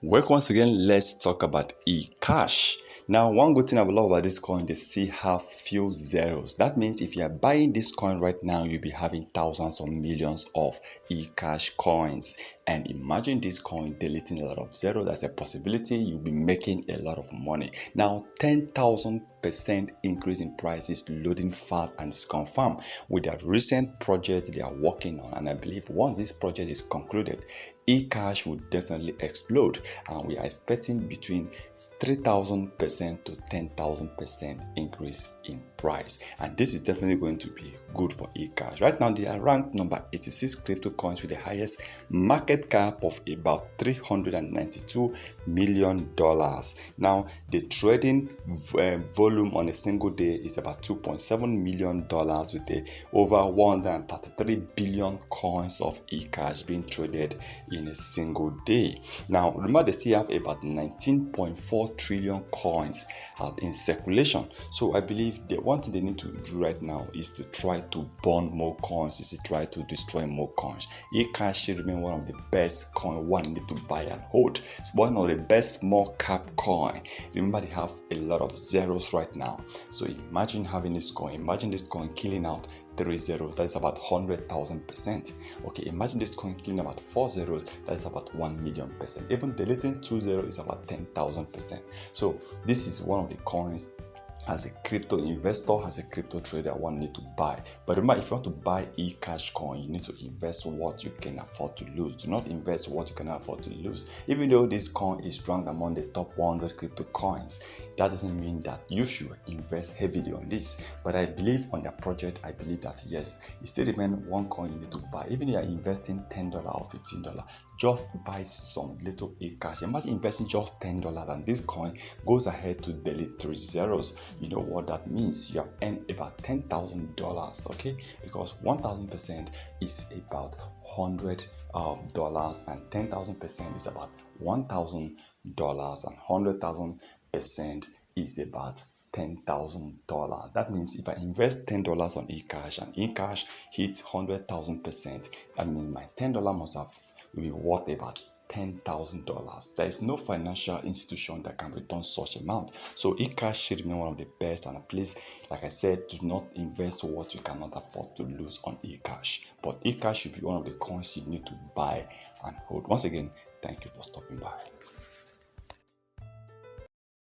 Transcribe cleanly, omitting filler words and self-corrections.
Welcome once again. Let's talk about eCash. Now, one good thing I love about this coin, they still have few zeros. That means if you are buying this coin right now, you'll be having thousands or millions of eCash coins. And imagine this coin deleting a lot of zeros. That's a possibility you'll be making a lot of money. Now, 10,000% increase in prices, loading fast, and it's confirmed with that recent project they are working on. And I believe once this project is concluded, eCash will definitely explode, and we are expecting between 3,000% to 10,000% increase in price, and this is definitely going to be good for eCash. Right now they are ranked number 86 crypto coins with the highest market cap of about $392 million. Now the trading volume on a single day is about $2.7 million with over 133 billion coins of eCash being traded in a single day. Now remember, they still have about 19.4 trillion coins in circulation. So I believe the one thing they need to do right now is to try to burn more coins, is to try to destroy more coins. eCash should remain one of the best coin one need to buy and hold. It's one of the best small cap coin. Remember, they have a lot of zeros right now. So imagine having this coin. Imagine this coin killing out 3 zeros, that is about 100,000%. Okay, imagine this coin killing about 4 zeros, that is about 1,000,000%. Even deleting 2 zeros is about 10,000%. So this is one of the coins as a crypto investor, as a crypto trader, one need to buy. But remember, if you want to buy eCash coin, you need to invest what you can afford to lose. Do not invest what you cannot afford to lose. Even though this coin is ranked among the top 100 crypto coins, that doesn't mean that you should invest heavily on this. But I believe on the project, I believe that yes, it still remains one coin you need to buy. Even if you are investing $10 or $15, just buy some little eCash. Imagine investing just $10 and this coin goes ahead to delete 3 zeros. You know what that means? You have earned about $10,000, okay? Because 1,000% is about $100, and 10,000% is about $1,000, and 100,000% is about $10,000. That means if I invest $10 on eCash and eCash hits 100,000%, that means my $10 must have will be worth about $10,000. There is no financial institution that can return such amount. So eCash should remain one of the best, and please, like I said, do not invest what you cannot afford to lose on eCash. But eCash should be one of the coins you need to buy and hold. Once again, thank you for stopping by.